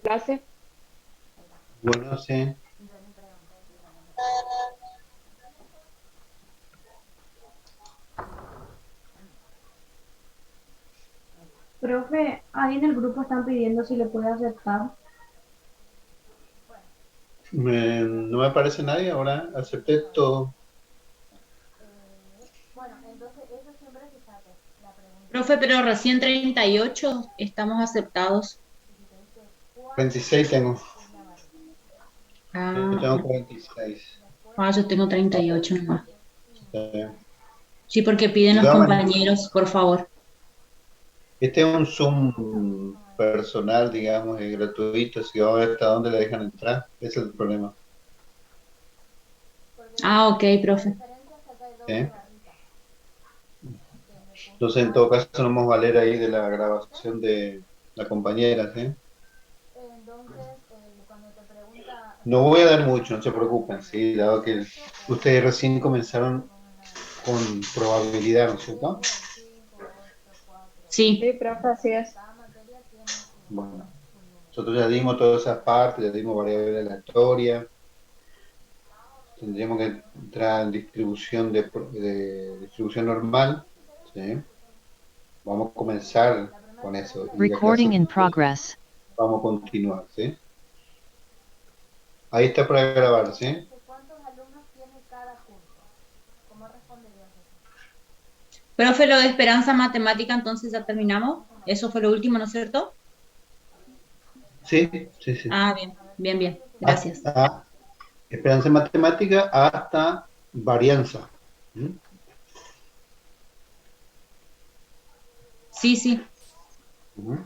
clase. Bueno, sí. Profe, ahí en el grupo están pidiendo si le puede aceptar. No me aparece nadie ahora. Acepté todo. Profe, pero recién 38 estamos aceptados. 26 tengo. Yo Ah, tengo 46. yo tengo 38 nomás. Eh, Sí, porque piden de los todas maneras, compañeros, por favor. este es un Zoom personal, digamos, y gratuito. Si vamos a ver hasta dónde le dejan entrar. Ese es el problema. Ah, ok, profe. ¿Eh? Entonces, en todo caso, no vamos a valer ahí de la grabación de la compañera, ¿sí? No voy a dar mucho, no se preocupen, ¿sí? Dado que ustedes recién comenzaron con probabilidad, ¿no es cierto? Sí, Sí, profe, así es. Bueno, nosotros ya dimos todas esas partes, ya dimos variable aleatoria, tendríamos que entrar en distribución de distribución normal, ¿sí? Vamos a comenzar con eso y la clase Recording in progress. vamos a continuar, ¿sí? Ahí está para grabar, ¿sí? profe, lo de Esperanza Matemática, entonces ya terminamos. Eso fue lo último, ¿no es cierto? Sí, sí, sí. Ah, bien, bien, bien. Gracias. Hasta esperanza en matemática hasta varianza. ¿Mm? Sí, sí. Ujú.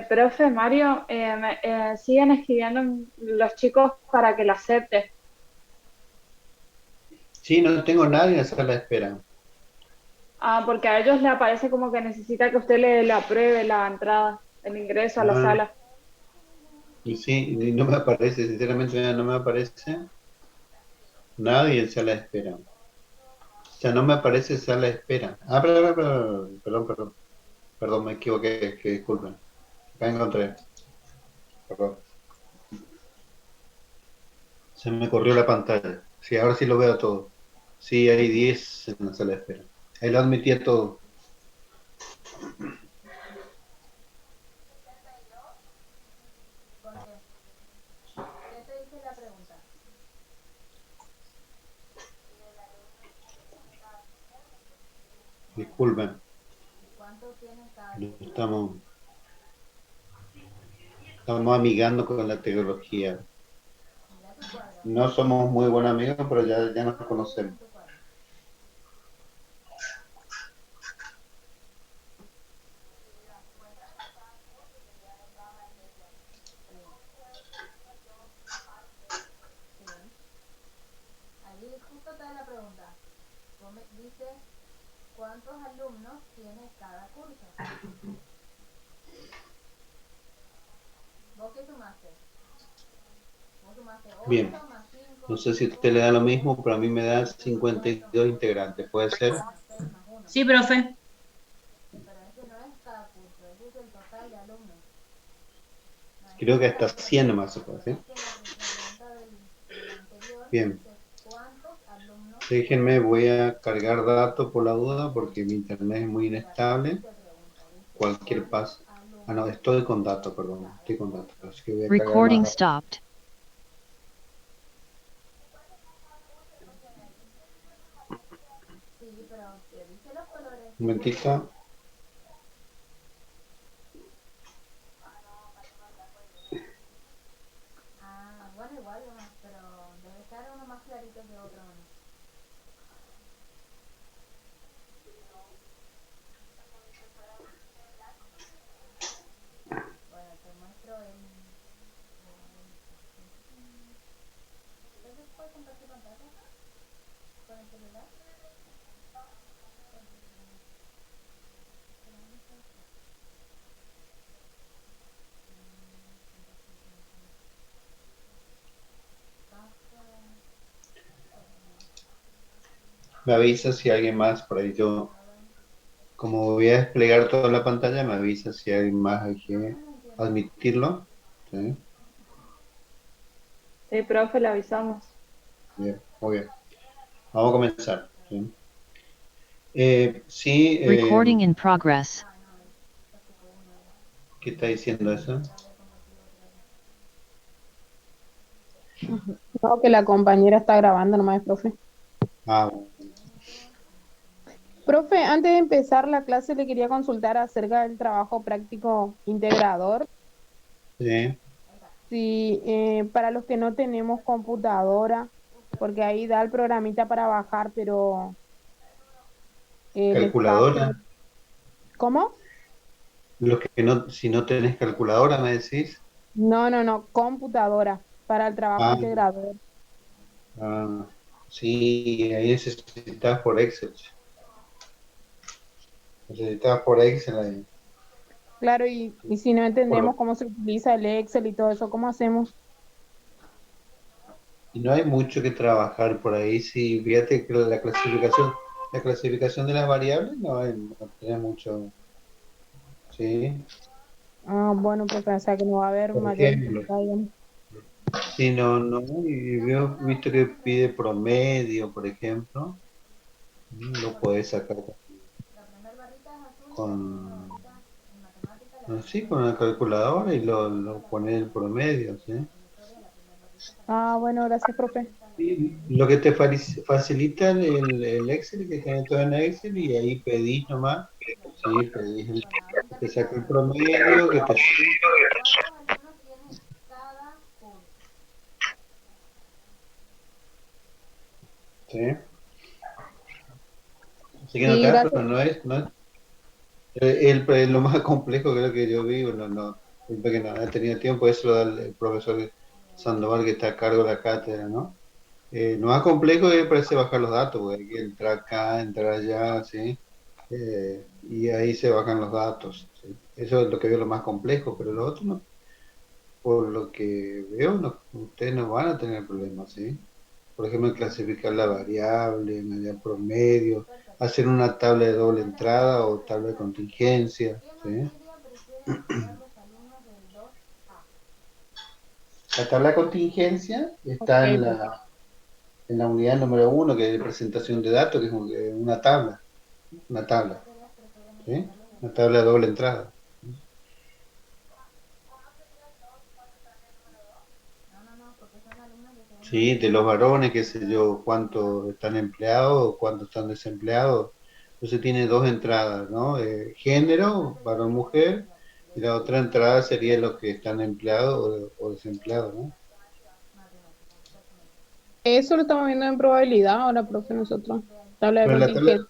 Profe Mario, siguen escribiendo los chicos para que la acepte. Sí, no tengo nadie en la sala de espera. Ah, porque a ellos les aparece como que necesita que usted le apruebe la entrada, el ingreso a la Ah, sala. y sí, y no me aparece, sinceramente no me aparece nadie en sala de espera. O sea, no me aparece sala de espera. Ah, perdón, me equivoqué, que disculpen. Acá encontré, perdón. Se me corrió la pantalla. Sí, ahora sí lo veo todo. Sí, hay 10 en la sala de espera. Ahí lo admití a todo. Disculpen, estamos, estamos amigando con la tecnología. No somos muy buenos amigos, pero ya nos conocemos. Bien, no sé si a usted le da lo mismo, pero a mí me da 52 integrantes, ¿puede ser? Sí, profe. Creo que hasta 100 nomás se puede hacer. Bien, déjenme, voy a cargar datos por la duda porque mi internet es muy inestable. Cualquier paso. Ah, no, estoy con datos, perdón, estoy con datos, así que voy a cargar más Recording datos. stopped. Un momentito. Me avisa si alguien más por ahí yo como voy a desplegar toda la pantalla, me avisa si hay más, hay que admitirlo. ¿Sí? Sí, profe, le avisamos. Bien, muy bien. Vamos a comenzar. ¿Sí? Sí, Recording in progress. ¿qué está diciendo eso? No, que la compañera está grabando nomás, profe. Ah, bueno, Profe, antes de empezar la clase le quería consultar acerca del trabajo práctico integrador. sí. Si para los que no tenemos computadora, porque ahí da el programita para bajar, pero el espacio. Calculadora. ¿Cómo? Los que no, si no tenés calculadora, me decís. No, computadora para el trabajo Ah, integrador. ah, sí, ahí necesitas por Excel. Necesitas por Excel ahí. Claro, y si no Por entendemos lo- cómo se utiliza el Excel y todo eso, ¿cómo hacemos? y no hay mucho que trabajar por ahí. Sí, fíjate que la clasificación de las variables no tiene mucho. Sí, Ah, bueno, profe, o sea que no va a haber por mayor ejemplo. dificultad, digamos. Sí, no, y yo he visto que pide promedio, por ejemplo. Lo puedes sacar con, sí, con la calculadora y lo pones el promedio, ¿sí? Ah, bueno, gracias, profe. Y lo que te facilita el Excel, que tenés todo en Excel, y ahí pedís nomás, sí, pedís que te saque el promedio, que te... Sí. Así que no Sí, te da, gracias. pero no es lo más complejo creo que yo vi, no, porque no he tenido tiempo, eso lo da el profesor Sandoval que está a cargo de la cátedra, ¿no? Lo más complejo es parece bajar los datos, porque hay que entrar acá, entrar allá, ¿sí? Y ahí se bajan los datos, ¿sí? Eso es lo que veo lo más complejo, pero lo otro no, por lo que veo, ustedes no van a tener problemas, ¿sí? Por ejemplo, clasificar la variable, medir promedio, hacer una tabla de doble entrada o tabla de contingencia, ¿sí? La tabla de contingencia Ok, está en profe. la unidad número 1, que es presentación de datos, que es una tabla, ¿sí? Una tabla de doble entrada. Sí, de los varones, qué sé yo, cuántos están empleados, cuántos están desempleados. Entonces tiene dos entradas, ¿no? Género, varón-mujer, y la otra entrada sería los que están empleados o desempleados, ¿no? Eso lo estamos viendo en probabilidad ahora, profe, nosotros. Tabla de Pero contingencia.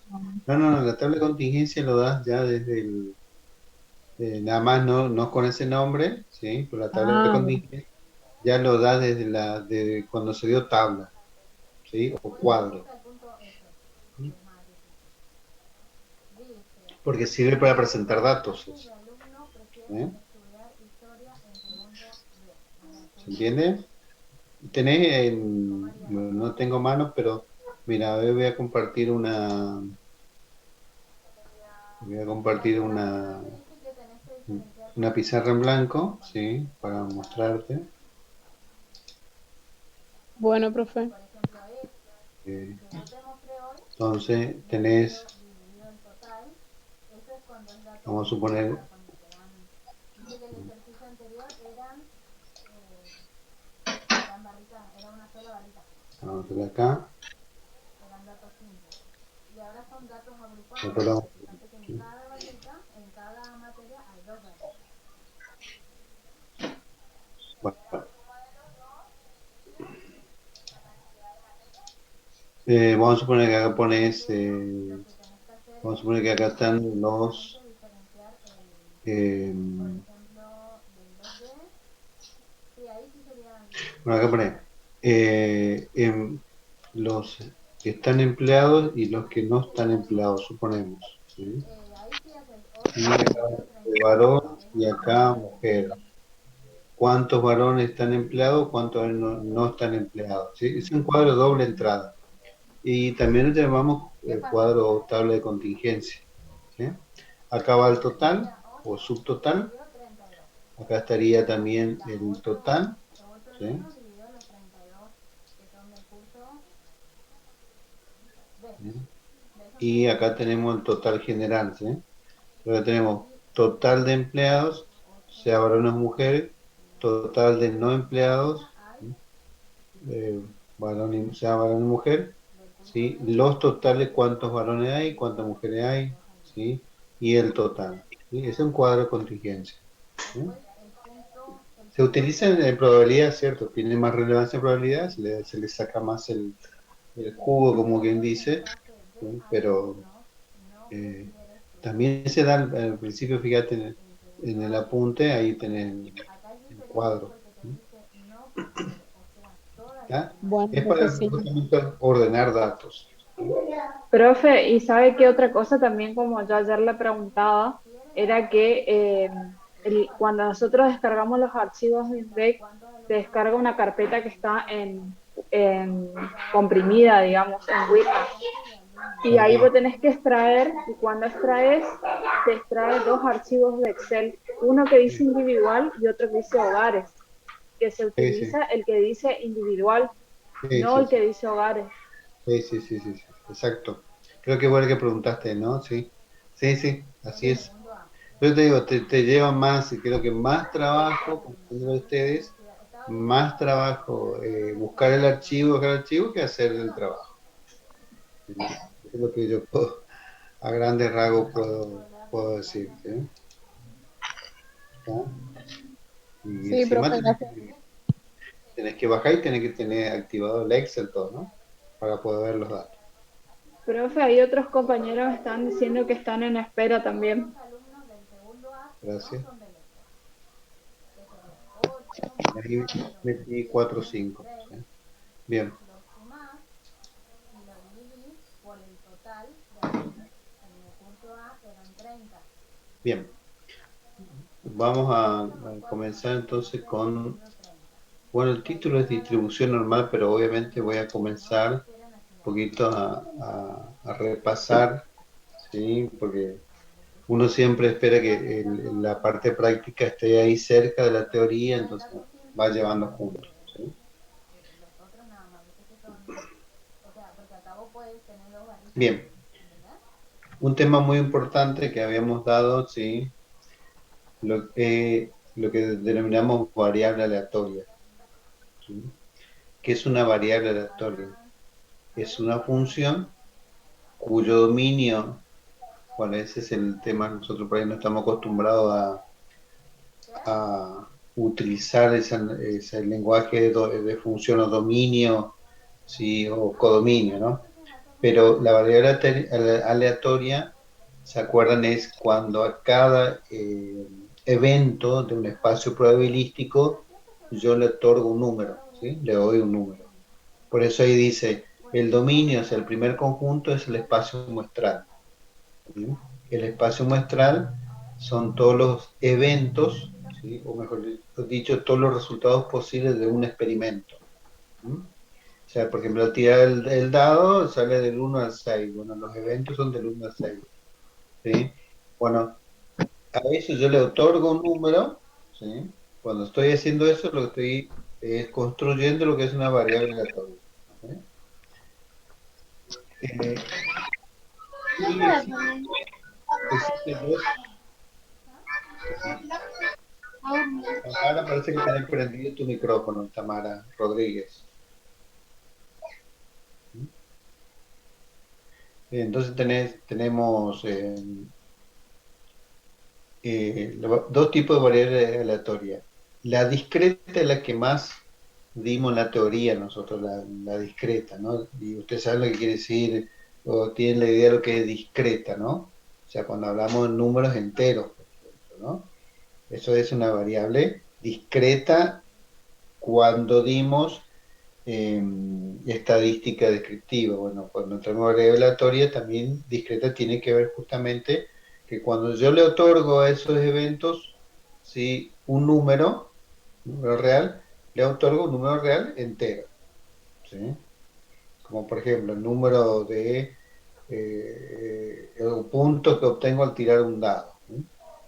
no, la tabla de contingencia lo das ya desde nada más no con ese nombre, ¿sí? Pero la tabla de Ah, contingencia ya lo da desde cuando se dio tabla, ¿sí? O cuadro. Porque sirve para presentar datos, ¿eh? ¿Se entiende? No tengo manos, pero mira, hoy voy a compartir una pizarra en blanco, ¿sí? Para mostrarte. bueno, profe. Eh, entonces vamos a suponer, vamos a ver acá, perdón. Bueno, vamos a suponer que acá vamos a suponer que acá están eh, bueno, acá pone los que están empleados y los que no están empleados, suponemos, ¿sí? Y acá varón y acá mujer. ¿Cuántos varones están empleados? ¿Cuántos no están empleados? ¿Sí? Es un cuadro de doble entrada. Y también lo llamamos cuadro o tabla de contingencia, ¿sí? acá va el total o subtotal, acá estaría también el total, ¿sí? Y acá tenemos el total general, ¿sí? Luego tenemos total de empleados, sea varones o mujeres, total de no empleados, ¿sí? Sea varón y mujer, ¿sí? Los totales, cuántos varones hay, cuántas mujeres hay, ¿sí? Y el total, ¿sí? Ese es un cuadro de contingencia, ¿sí? Se utiliza en probabilidad, ¿cierto? Tiene más relevancia en probabilidad, se le saca más el jugo, como quien dice, ¿sí? Pero también se da al principio, fíjate, en el apunte, ahí tenés el cuadro, ¿sí? ¿Ya? Bueno, Es profe, para sí. justamente ordenar datos. Profe, y sabe que otra cosa también, como yo ayer le preguntaba, era que cuando nosotros descargamos los archivos de INDEC, se descarga una carpeta que está en comprimida, digamos, en WinRAR. Y ahí vos tenés que extraer, y cuando extraes, te extrae dos archivos de Excel, uno que dice individual y otro que dice hogares, que se Sí, sí, utiliza el que dice individual, sí, no sí, el sí, que dice hogares. sí, sí, sí, sí, sí, exacto. Creo que fue el que preguntaste, ¿no? Sí, sí, sí, así es. Yo te digo, te lleva más, y creo que más trabajo, como ustedes, más trabajo buscar el archivo que hacer el trabajo. ¿Sí? Es lo que yo puedo, a grandes rasgos puedo decir, ¿sí? ¿Ya? Y Sí, encima profe, gracias. tenés que bajar y tenés que tener activado el Excel todo, ¿no? Para poder ver los datos. Profe, hay otros compañeros que están diciendo que están en espera también. Gracias. Ahí metí 4 o 5. ¿Sí? Bien. Bien. Vamos a comenzar entonces con, bueno, el título es distribución normal, pero obviamente voy a comenzar un poquito a repasar, ¿sí? Porque uno siempre espera que la parte práctica esté ahí cerca de la teoría, entonces va llevando juntos, ¿sí? Bien, un tema muy importante que habíamos dado, ¿sí? Lo que denominamos variable aleatoria, ¿sí? ¿Qué es una variable aleatoria? Es una función cuyo dominio, bueno, ese es el tema, nosotros por ahí no estamos acostumbrados a utilizar ese lenguaje de función o dominio, ¿sí? O codominio, ¿no? Pero la variable aleatoria, ¿se acuerdan? Es cuando a cada evento de un espacio probabilístico yo le otorgo un número, ¿sí? Le doy un número. Por eso ahí dice, el dominio, o sea, el primer conjunto es el espacio muestral, ¿sí? El espacio muestral son todos los eventos, ¿sí? O mejor dicho, todos los resultados posibles de un experimento, ¿sí? O sea, por ejemplo, tirar el dado sale del 1 al 6. Bueno, los eventos son del 1 al 6. ¿Sí? Bueno, a eso yo le otorgo un número, ¿sí? Cuando estoy haciendo eso, lo que estoy es construyendo lo que es una variable aleatoria, ¿sí? Eh, y existen dos. Tamara, parece que tenés prendido tu micrófono, Tamara Rodríguez. Entonces tenemos dos tipos de variables aleatorias. La discreta es la que más dimos en la teoría nosotros, la discreta, ¿no? Y usted sabe lo que quiere decir, o tiene la idea de lo que es discreta, ¿no? O sea, cuando hablamos de números enteros, por ejemplo, ¿no? Eso es una variable discreta cuando dimos estadística descriptiva. Bueno, cuando entramos en variable aleatoria, también discreta tiene que ver justamente que cuando yo le otorgo a esos eventos, ¿sí? Un número real, le otorgo un número real entero, ¿sí? Como por ejemplo el número de puntos que obtengo al tirar un dado.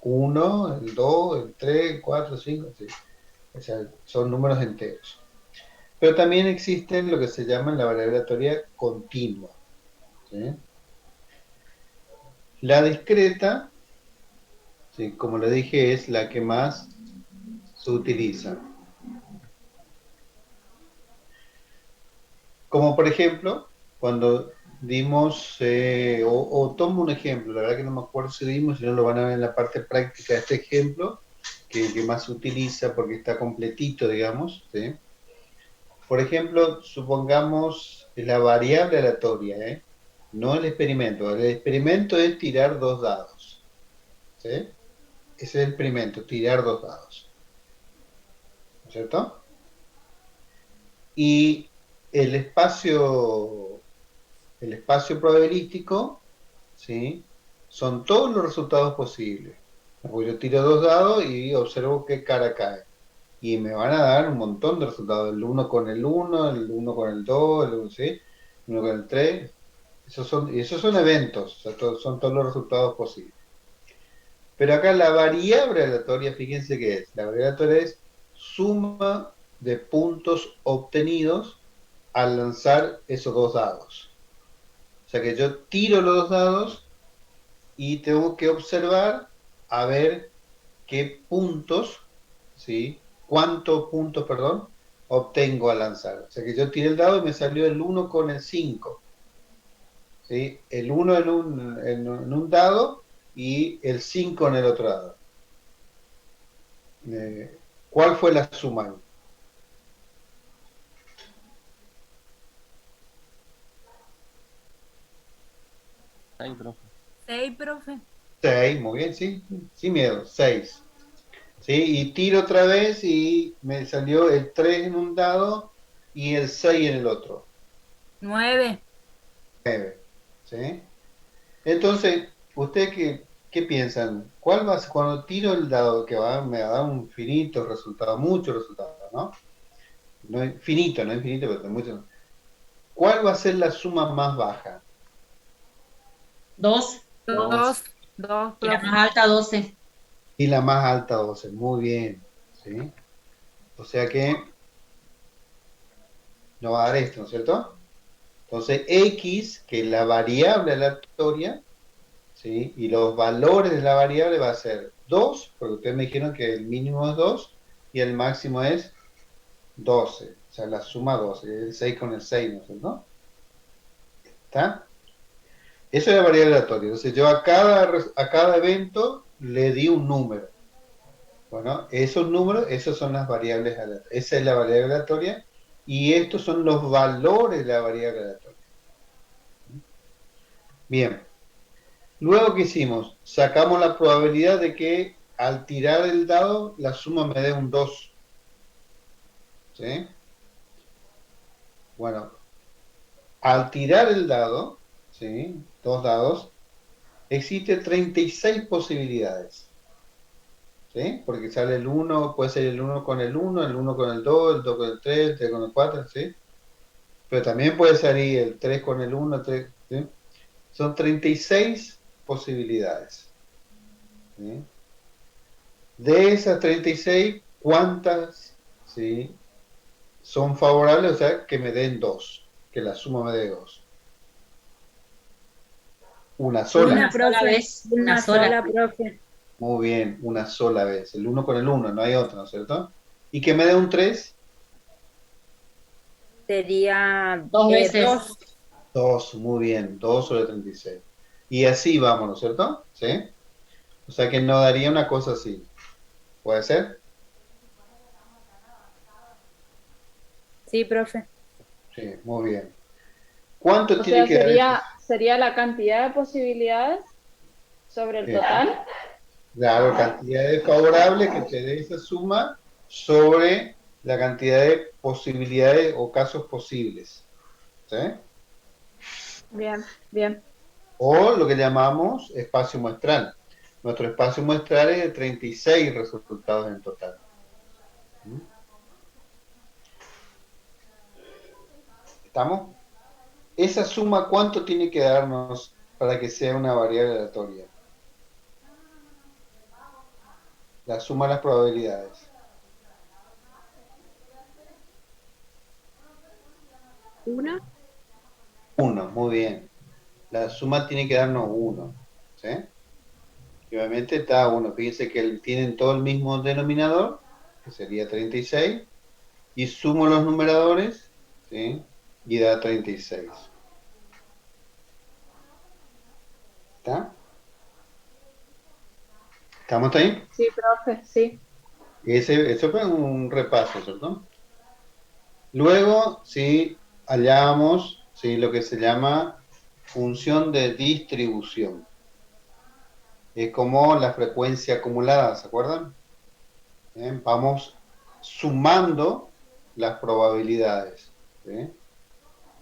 1, el 2, el 3, el 4, el 5, sí. O sea, son números enteros. Pero también existen lo que se llama la variable aleatoria continua, ¿sí? La discreta, ¿sí? Como le dije, es la que más se utiliza. Como por ejemplo, cuando dimos, o tomo un ejemplo, la verdad que no me acuerdo si dimos, si no lo van a ver en la parte práctica de este ejemplo, que más se utiliza porque está completito, digamos, ¿sí? Por ejemplo, supongamos la variable aleatoria, no el experimento. El experimento es tirar 2 dados, ¿sí? Ese es el experimento, tirar 2 dados, ¿no es cierto? Y el espacio probabilístico, ¿sí? Son todos los resultados posibles. Yo tiro 2 dados y observo qué cara cae. Y me van a dar un montón de resultados. El 1 con el 1, el 1 con el 2, el 1, ¿sí? El 1 con el 3. Esos son eventos, o sea, son todos los resultados posibles. Pero acá la variable aleatoria, fíjense qué es. La variable aleatoria es suma de puntos obtenidos al lanzar esos 2 dados. O sea que yo tiro los 2 dados y tengo que observar a ver qué puntos, ¿sí? Cuántos puntos, perdón, obtengo al lanzar. O sea que yo tiré el dado y me salió el 1 con el 5. ¿Sí? El 1 en un dado y el 5 en el otro dado. ¿Cuál fue la suma? Ahí, profe. 6, profe. 6, muy bien, sí, sin miedo, 6. ¿Sí? Y tiro otra vez y me salió el 3 en un dado y el 6 en el otro. 9. 9. ¿Sí? Entonces, ¿ustedes qué piensan? ¿Cuál va a ser, cuando tiro el dado que me va a dar un finito resultado, muchos resultados, ¿no? No finito, no infinito, pero mucho. ¿Cuál va a ser la suma más baja? 2. 2. Y la profe. más alta, 12. Y la más alta, 12. Muy bien. ¿Sí? O sea que no va a dar esto, ¿no es cierto? Entonces, X, que es la variable aleatoria, ¿sí? Y los valores de la variable va a ser 2, porque ustedes me dijeron que el mínimo es 2 y el máximo es 12. O sea, la suma 12, el 6 con el 6, ¿no es cierto? ¿Está? Eso es la variable aleatoria. Entonces, yo a cada evento le di un número. Bueno, esos números, esas son las variables aleatorias. Esa es la variable aleatoria y estos son los valores de la variable aleatoria. Bien. Luego, ¿qué hicimos? Sacamos la probabilidad de que al tirar el dado, la suma me dé un 2. ¿Sí? Bueno, al tirar el dado, ¿sí? 2 dados, existen 36 posibilidades. ¿Sí? Porque sale el 1, puede ser el 1 con el 1, el 1 con el 2, el 2 con el 3, el 3 con el 4, ¿sí? Pero también puede salir el 3 con el 1, el 3, ¿sí? Son 36 posibilidades. ¿Sí? De esas 36, ¿cuántas, ¿sí? son favorables? O sea, que me den 2, que la suma me dé 2. Una sola. Una, sola profe. vez, una Una sola. sola, profe. Muy bien, una sola vez. El 1 con el 1, no hay otro, ¿no es cierto? Y que me dé un 3, Sería 2 veces. 2. 2, muy bien, 2 sobre 36. Y así vamos, ¿no es cierto? ¿Sí? O sea que no daría una cosa así. ¿Puede ser? Sí, profe. Sí, muy bien. ¿Cuánto O tiene sea, que dar? sería la cantidad de posibilidades sobre el total. Claro, cantidades favorables que te dé esa suma sobre la cantidad de posibilidades o casos posibles. ¿Sí? Bien, bien. O lo que llamamos espacio muestral. Nuestro espacio muestral es de 36 resultados en total. ¿Estamos? esa suma, ¿cuánto tiene que darnos para que sea una variable aleatoria? La suma de las probabilidades. ¿Una? 1, muy bien. La suma tiene que darnos 1. ¿Sí? Y obviamente está 1. Fíjense que tienen todo el mismo denominador, que sería 36, y sumo los numeradores, ¿sí? Y da 36. ¿Está? ¿Estamos ahí? Sí, profe, sí. Eso fue un repaso, ¿cierto? Luego, sí, hallamos, sí, lo que se llama función de distribución. Es como la frecuencia acumulada, ¿se acuerdan? Bien, vamos sumando las probabilidades. ¿Sí?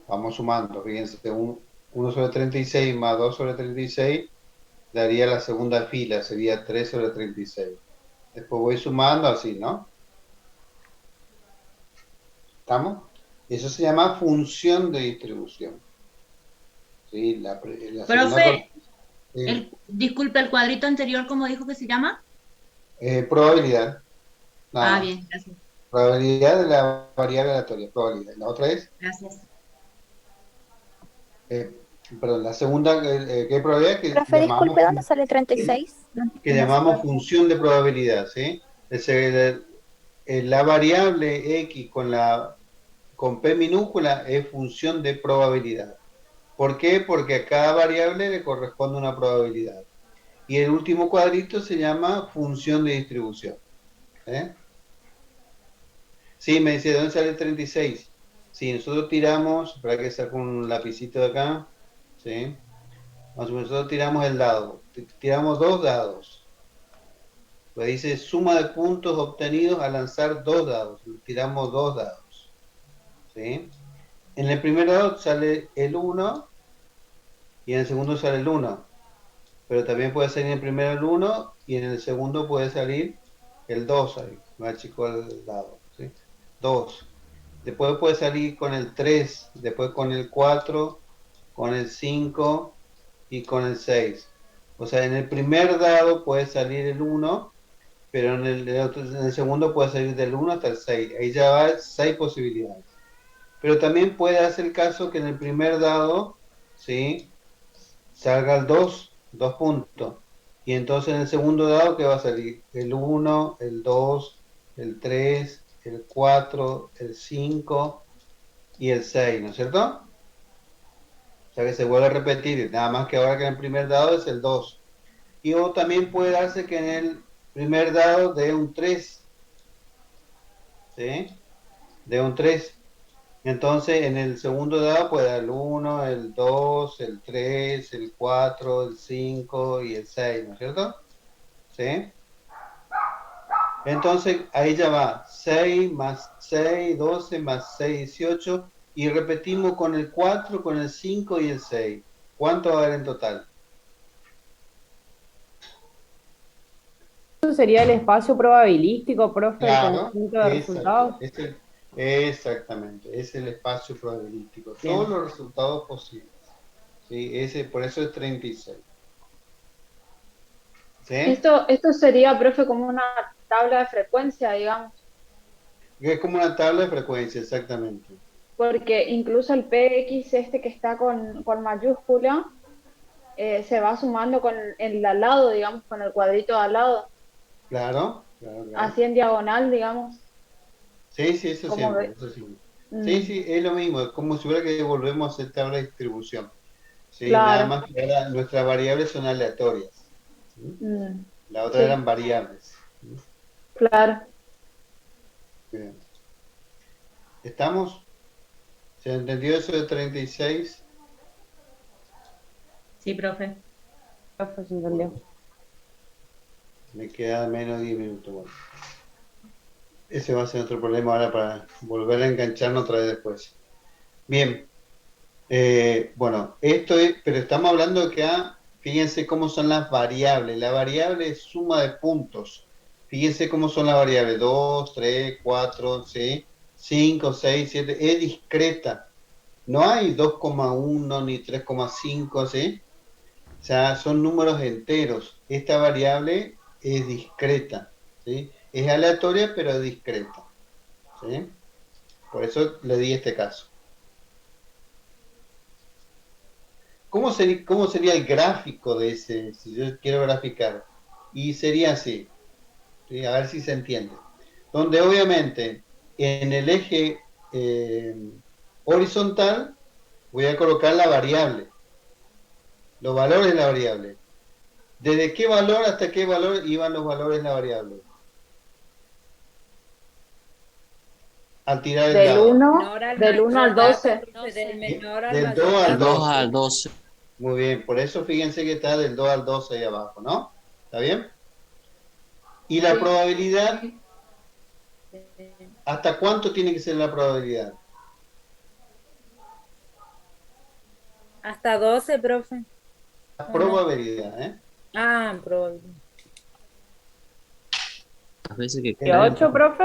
Vamos sumando, fíjense, 1 sobre 36 más 2 sobre 36 daría la segunda fila, sería 3 sobre 36. Después voy sumando así, ¿no? ¿Estamos? Eso se llama función de distribución. ¿Sí? La segunda Profe, disculpe, el cuadrito anterior, ¿cómo dijo que se llama? probabilidad. Nada Ah, más. bien, gracias. Probabilidad de la variable aleatoria, probabilidad. La otra es, Gracias. perdón, la segunda, ¿qué probabilidad? Profe, disculpe, ¿dónde sale 36? Que llamamos función de probabilidad, ¿sí? La variable x con p minúscula es función de probabilidad. ¿Por qué? Porque a cada variable le corresponde una probabilidad. Y el último cuadrito se llama función de distribución. ¿Eh? Sí, me dice, ¿de dónde sale el 36? Sí, nosotros tiramos, para que saco un lapicito de acá, ¿sí? Nosotros tiramos el dado, tiramos 2 dados. Pues dice suma de puntos obtenidos al lanzar 2 dados, tiramos 2 dados, ¿sí? En el primer dado sale el 1 y en el segundo sale el 1, pero también puede salir en el primero el 1 y en el segundo puede salir el 2, ahí, me achicó el dado, ¿sí? 2. Después puede salir con el 3, después con el 4, con el 5 y con el 6. O sea, en el primer dado puede salir el 1, pero en el segundo puede salir del 1 hasta el 6. Ahí ya va 6 posibilidades. Pero también puede hacer el caso que en el primer dado, ¿sí?, salga el 2 puntos. Y entonces en el segundo dado, ¿qué va a salir? El 1, el 2, el 3, el 4, el 5 y el 6, ¿no es cierto? O sea que se vuelve a repetir, nada más que ahora que en el primer dado es el 2. Y o también puede darse que en el primer dado dé un 3, ¿sí? De un 3. Entonces en el segundo dado puede dar el 1, el 2, el 3, el 4, el 5 y el 6, ¿no es cierto? ¿Sí? Entonces ahí ya va 6 más 6, 12 más 6, 18 y repetimos con el 4, con el 5 y el 6. ¿Cuánto va a haber en total? Eso sería el espacio probabilístico, profe, el Claro, conjunto de exacto. resultados. Exactamente, es el espacio probabilístico. Bien. Todos los resultados posibles. ¿Sí? Por eso es 36. ¿Sí? Esto sería, profe, como una tabla de frecuencia, digamos, Es como una tabla de frecuencia, exactamente. porque incluso el PX este que está con mayúscula se va sumando con el de al lado, digamos, con el cuadrito de al lado, Claro, claro, claro. así en diagonal, digamos. Sí, eso Como siempre, ve- eso siempre. Mm, Sí, es lo mismo, es como si hubiera que volvemos a hacer tabla de distribución. Sí, nada claro, más que ahora nuestras variables son aleatorias. ¿Sí? mm, La otra sí, eran variables. ¿Sí? claro. Bien. ¿Estamos? ¿Se entendió eso de 36? Sí, profe. Profe, se entendió. Me queda menos de 10 minutos. Bueno. Ese va a ser otro problema ahora para volver a engancharnos otra vez después. Bien. Bueno, pero estamos hablando que fíjense cómo son las variables. La variable es suma de puntos. Fíjense cómo son las variables. 2, 3, 4, ¿sí? 5, 6, 7. Es discreta. no hay 2,1 ni 3,5, ¿sí? O sea, son números enteros. Esta variable es discreta, ¿sí? Es aleatoria, pero es discreta, ¿sí? Por eso le di este caso. ¿Cómo sería el gráfico de ese, si yo quiero graficar? Y sería así, ¿sí? A ver si se entiende. Donde obviamente en el eje horizontal voy a colocar la variable, los valores de la variable. ¿Desde qué valor hasta qué valor iban los valores de la variable? Al tirar el Del dado. 1, del 1 al 12. Del menor al Del mayor. 2 al 2 12. al 12. Muy bien, por eso fíjense que está del 2 al 12 ahí abajo, ¿no? ¿Está bien? Y la probabilidad, ¿hasta cuánto tiene que ser la probabilidad? Hasta 12, profe. La probabilidad, ¿eh? Ah, probabilidad. Las veces que 18, profe.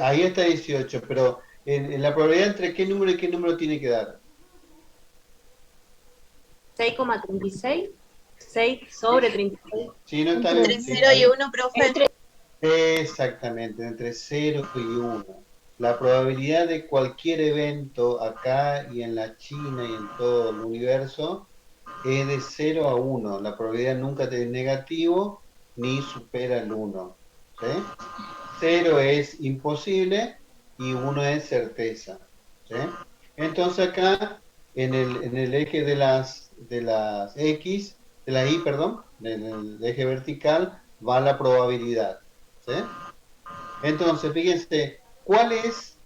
Ahí está 18, pero en la probabilidad entre qué número y qué número tiene que dar. 6,36, 6 sobre 36. Sí, no está Entre bien. Sí, 0 y 1, profe. exactamente, entre 0 y 1. La probabilidad de cualquier evento acá y en la China y en todo el universo es de 0 a 1. La probabilidad nunca es negativo ni supera el 1. ¿Sí? 0 es imposible y 1 es certeza. ¿Sí? Entonces acá en el eje de las X, de la Y, perdón, en el eje vertical va la probabilidad. ¿Sí? Entonces, fíjense, ¿cuál es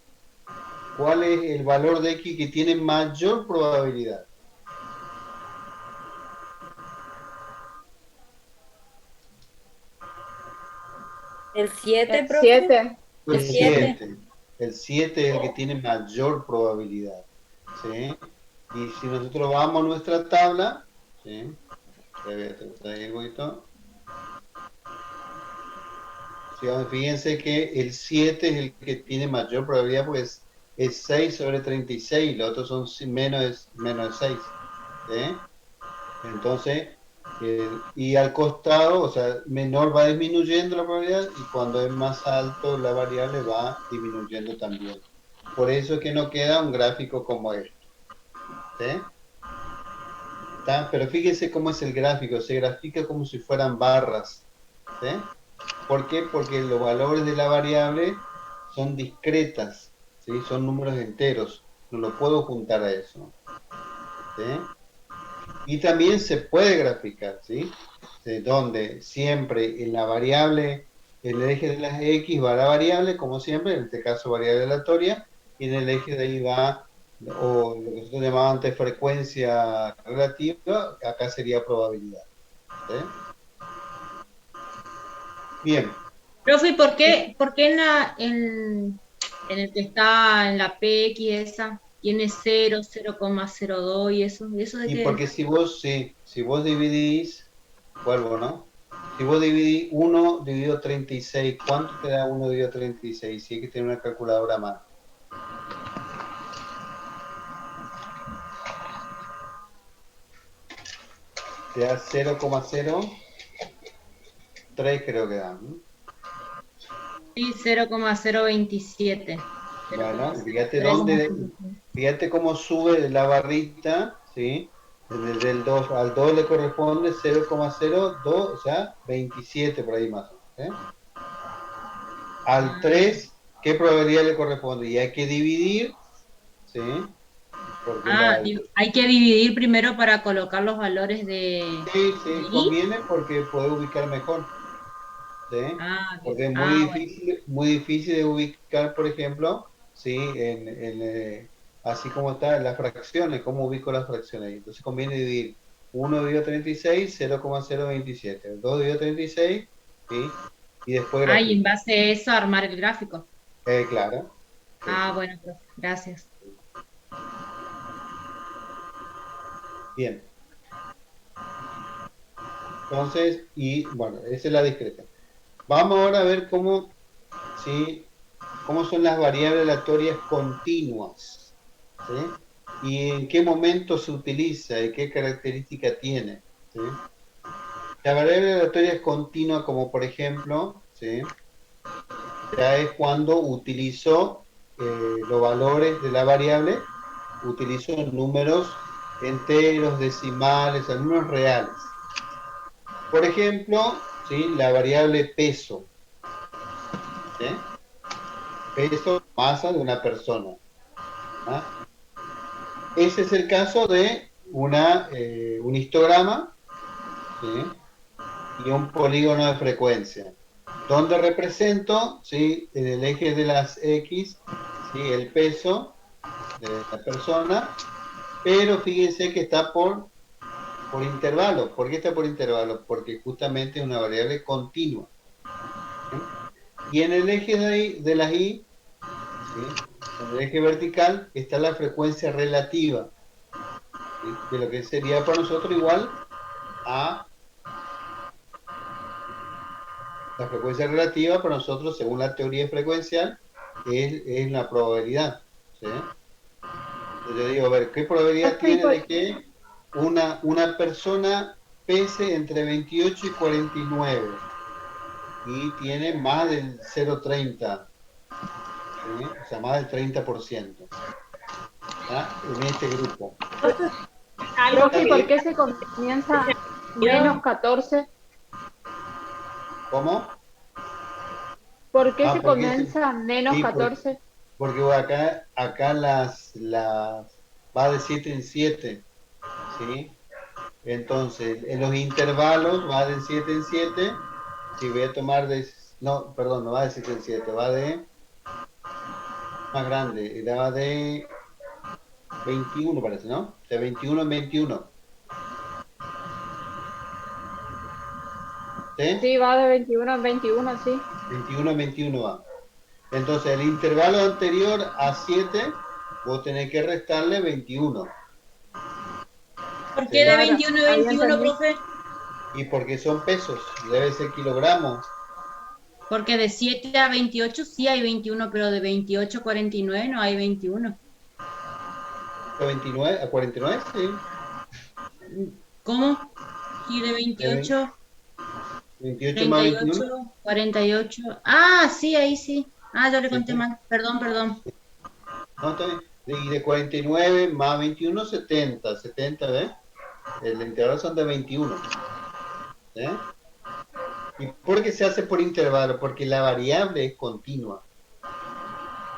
el valor de X que tiene mayor probabilidad? El 7, El profe. 7. El siete. 7. El 7 es el que tiene mayor probabilidad. ¿Sí? Y si nosotros vamos a nuestra tabla, ¿sí? Sí, fíjense que el 7 es el que tiene mayor probabilidad porque es 6 sobre 36, los otros son menos de 6. ¿Sí? Entonces, y al costado, o sea, menor va disminuyendo la probabilidad y cuando es más alto la variable va disminuyendo también. Por eso es que no queda un gráfico como este. ¿Sí? Pero fíjense cómo es el gráfico, se grafica como si fueran barras. ¿Sí? ¿Por qué? Porque los valores de la variable son discretas, ¿sí? Son números enteros, no lo puedo juntar a eso. ¿Sí? Y también se puede graficar, ¿sí? Donde siempre en la variable, en el eje de las X va la variable, como siempre, en este caso variable aleatoria, y en el eje de ahí va, o lo que nosotros llamamos antes frecuencia relativa, acá sería probabilidad. ¿Sí? Bien. Profe, ¿por qué en el que está en la PX esa tiene 0, 0,02 y eso? ¿Y eso de Y qué porque es? si vos dividís, vuelvo, ¿no? Si vos dividís 1 dividido 36, ¿cuánto te da 1 dividido 36? Si hay que tener una calculadora más. Te da 0,03 creo que da, ¿no? Sí, 0,027. Bueno, fíjate cómo sube la barrita, ¿sí? Desde el 2 al 2 le corresponde 0,02, o sea, 27 por ahí más. ¿Sí? Al 3, ¿qué probabilidad le corresponde? Y hay que dividir, ¿sí? Porque hay que dividir primero para colocar los valores de... sí, de I. conviene porque puede ubicar mejor. ¿Sí? Bien. Porque es muy difícil de ubicar, por ejemplo, ¿sí? Así como está en las fracciones, cómo ubico las fracciones. Entonces conviene dividir 1 dividido 36, 0,027. 2 dividido 36, ¿sí? Y después Y en grafico. base a eso armar el gráfico. Claro. Sí. Bueno, profe, gracias. Bien. Entonces, y bueno, esa es la discreta. Vamos ahora a ver cómo son las variables aleatorias continuas. ¿sí? Y en qué momento se utiliza y qué característica tiene, ¿sí? La variable aleatoria es continua, como por ejemplo, ¿sí? Ya es cuando utilizo los valores de la variable, utilizo números enteros, decimales, números reales. Por ejemplo, ¿sí? La variable peso, ¿sí? Peso, masa de una persona. ¿Ah? Ese es el caso de un histograma, ¿sí? Y un polígono de frecuencia, donde represento, ¿sí? En el eje de las X, ¿sí? El peso de la persona, pero fíjense que está por intervalo. ¿Por qué está por intervalo? Porque justamente es una variable continua. ¿Sí? Y en el eje de las Y, ¿sí? En el eje vertical está la frecuencia relativa, ¿sí? De lo que sería para nosotros igual a la frecuencia relativa. Para nosotros, según la teoría frecuencial, es la probabilidad, ¿sí? Entonces yo digo, a ver, ¿qué probabilidad tiene de que una persona pese entre 28 y 49 y tiene más del 0,30, ¿sí? O sea, más del 30%, ¿ah? En este grupo? Algo Profe, ¿y que por qué se comienza menos 14? ¿Cómo? ¿Por qué Ah, se porque comienza menos sí, 14? porque acá las va de 7 en 7, ¿sí? Entonces, en los intervalos va de 7 en 7. Si voy a tomar no, perdón, no va de 7 en 7, va de más grande, va de 21 parece, ¿no? De 21 en 21. ¿Sí? Sí, va de 21 en 21, sí. 21 en 21 va. Entonces, el intervalo anterior a 7, vos tenés que restarle 21. ¿Por ¿Sí? qué de Claro, 21 a ahí 21, entendí. profe? Y porque son pesos, debe ser kilogramos. Porque de 7 a 28 sí hay 21, pero de 28 a 49 no hay 21. De 29 a 49, sí. ¿Cómo? Sí, de De 28, 28 más 21. 38, 48. Ah, sí, ahí sí. Ah, yo le Sí, conté mal. Perdón, perdón. no, está bien. Y de 49 más 21, 70. 70, ¿ves? El intervalo son de 21. ¿Eh? ¿Y por qué se hace por intervalo? Porque la variable es continua.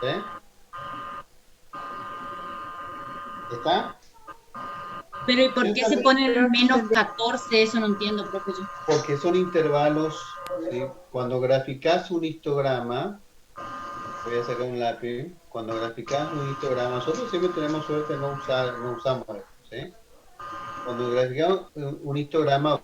¿Eh? ¿Está? Pero ¿y por qué se ponen Creo que menos entendí. 14? Eso no entiendo, profe. Yo. Porque son intervalos, ¿sí? Cuando graficás un histograma, voy a sacar un lápiz, cuando graficás un histograma, nosotros siempre tenemos suerte de no usamos esto, ¿sí? Cuando graficamos un histograma,